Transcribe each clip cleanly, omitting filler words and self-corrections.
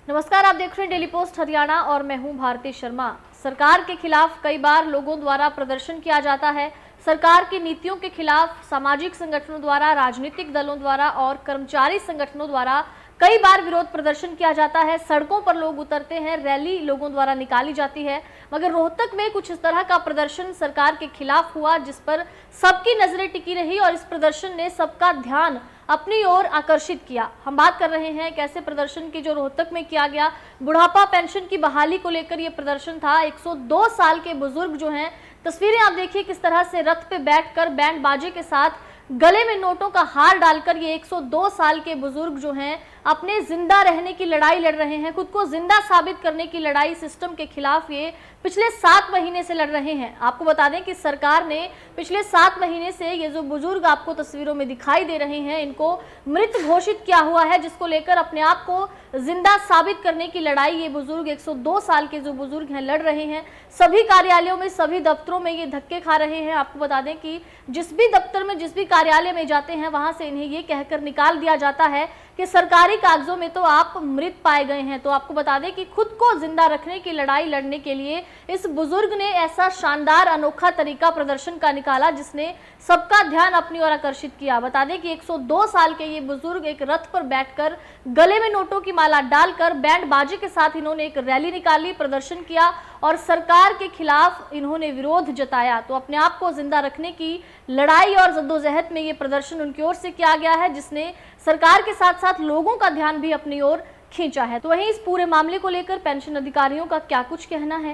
नमस्कार, आप देख रहे हैं डेली पोस्ट हरियाणा और मैं हूं भारती शर्मा। सरकार के खिलाफ कई बार लोगों द्वारा प्रदर्शन किया जाता है। सरकार की नीतियों के खिलाफ सामाजिक संगठनों द्वारा, राजनीतिक दलों द्वारा और कर्मचारी संगठनों द्वारा कई बार विरोध प्रदर्शन किया जाता है। सड़कों पर लोग उतरते हैं, रैली लोगों द्वारा निकाली जाती है। मगर रोहतक में कुछ इस तरह का प्रदर्शन सरकार के खिलाफ हुआ जिस पर सबकी नजरें टिकी रही और इस प्रदर्शन ने सबका ध्यान अपनी ओर आकर्षित किया। हम बात कर रहे हैं कैसे प्रदर्शन की जो रोहतक में किया गया। बुढ़ापा पेंशन की बहाली को लेकर यह प्रदर्शन था। 102 साल के बुजुर्ग जो हैं, तस्वीरें आप देखिए किस तरह से रथ पे बैठकर बैंड बाजे के साथ गले में नोटों का हार डालकर ये 102 साल के बुजुर्ग जो हैं अपने जिंदा रहने की लड़ाई लड़ रहे हैं। खुद को जिंदा साबित करने की लड़ाई सिस्टम के खिलाफ ये पिछले 7 महीने से लड़ रहे हैं। आपको बता दें कि सरकार ने पिछले 7 महीने से ये जो बुजुर्ग आपको तस्वीरों में दिखाई दे रहे हैं इनको मृत घोषित किया हुआ है, जिसको लेकर अपने आप को जिंदा साबित करने की लड़ाई ये बुजुर्ग 102 साल के जो बुजुर्ग हैं लड़ रहे हैं। सभी कार्यालयों में, सभी दफ्तरों में ये धक्के खा रहे हैं। आपको बता दें कि जिस भी दफ्तर में, जिस भी कार्यालय में जाते हैं वहां से इन्हें ये कहकर निकाल दिया जाता है कि सरकारी कागजों में तो आप मृत पाए गए हैं। तो आपको बता दें कि खुद को जिंदा रखने की लड़ाई लड़ने के लिए इस बुजुर्ग ने ऐसा शानदार अनोखा तरीका प्रदर्शन का निकाला जिसने सबका ध्यान अपनी ओर आकर्षित किया। बता दें कि 102 साल के ये बुजुर्ग एक रथ पर बैठकर गले में नोटों की माला डालकर बैंड बाजे के साथ इन्होंने एक रैली निकाली, प्रदर्शन किया और सरकार के खिलाफ इन्होंने विरोध जताया। तो अपने आप को जिंदा रखने की लड़ाई और जद्दोजहद में ये प्रदर्शन उनकी ओर से किया गया है जिसने सरकार के साथ साथ लोगों का ध्यान भी अपनी ओर खींचा है। तो वहीं इस पूरे मामले को लेकर पेंशन अधिकारियों का क्या कुछ कहना है।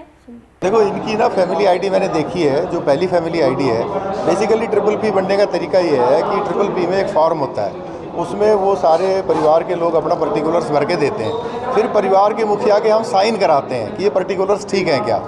देखो, इनकी ना फैमिली आईडी मैंने देखी है, जो पहली फैमिली आईडी है। बेसिकली ट्रिपल पी बनने का तरीका ये है कि ट्रिपल पी में एक फॉर्म होता है, उसमें वो सारे परिवार के लोग अपना पर्टिकुलर्स भर के देते हैं। फिर परिवार के मुखिया के हम साइन कराते हैं कि ये पर्टिकुलर्स ठीक हैं क्या,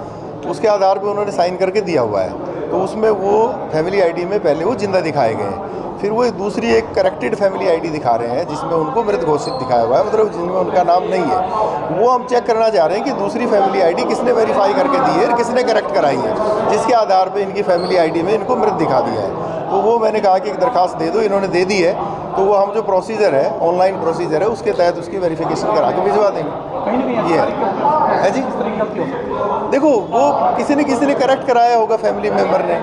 उसके आधार पर उन्होंने साइन करके दिया हुआ है। तो उसमें वो फैमिली आईडी में पहले वो जिंदा दिखाए गए हैं, फिर वो दूसरी एक करेक्टेड फैमिली आईडी दिखा रहे हैं जिसमें उनको मृत घोषित दिखाया हुआ है, मतलब जिनमें उनका नाम नहीं है। वो हम चेक करना चाह रहे हैं कि दूसरी फैमिली आईडी किसने वेरीफाई करके दी है और किसने करेक्ट कराई है, जिसके आधार पे इनकी फैमिली आईडी में इनको मृत दिखा दिया है। तो वो मैंने कहा कि एक दरखास्त दे दो, इन्होंने दे दी है। तो वो हम जो प्रोसीजर है, ऑनलाइन प्रोसीजर है, उसके तहत उसकी वेरिफिकेशन करा के भिजवा देंगे। ये है जी। देखो, वो किसी ने करेक्ट कराया होगा, फैमिली मेम्बर ने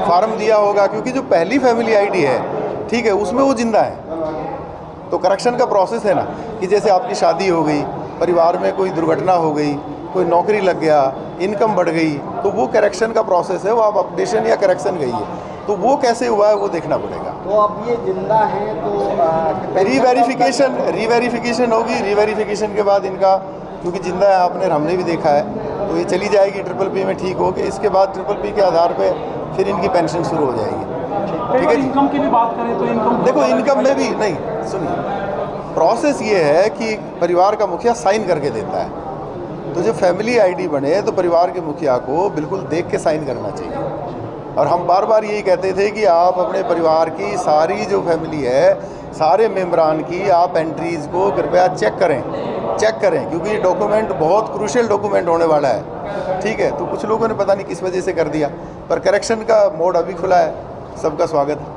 फार्म दिया होगा, क्योंकि जो पहली फैमिली आईडी है, ठीक है, उसमें वो जिंदा है। तो करेक्शन का प्रोसेस है ना कि जैसे आपकी शादी हो गई, परिवार में कोई दुर्घटना हो गई, कोई नौकरी लग गया, इनकम बढ़ गई, तो वो करेक्शन का प्रोसेस है, वो आप अपडेशन या करेक्शन गई है, तो वो कैसे हुआ है वो देखना पड़ेगा। तो अब ये जिंदा है तो रीवेरिफिकेशन होगी। रीवेरिफिकेशन के बाद इनका, क्योंकि जिंदा है आपने, हमने भी देखा है, तो ये चली जाएगी ट्रिपल पी में, ठीक होगी। इसके बाद ट्रिपल पी के आधार पे फिर इनकी पेंशन शुरू हो जाएगी। ठीक है। इनकम की भी बात करें तो इनकम, देखो, इनकम में भी नहीं, सुनिए, प्रोसेस ये है कि परिवार का मुखिया साइन करके देता है। तो जब फैमिली आईडी बने तो परिवार के मुखिया को बिल्कुल देख के साइन करना चाहिए। और हम बार बार यही कहते थे कि आप अपने परिवार की सारी जो फैमिली है, सारे मेम्बरान की आप एंट्रीज़ को कृपया चेक करें, क्योंकि ये डॉक्यूमेंट बहुत क्रूशियल डॉक्यूमेंट होने वाला है। ठीक है, तो कुछ लोगों ने पता नहीं किस वजह से कर दिया, पर करेक्शन का मोड अभी खुला है। सबका स्वागत है।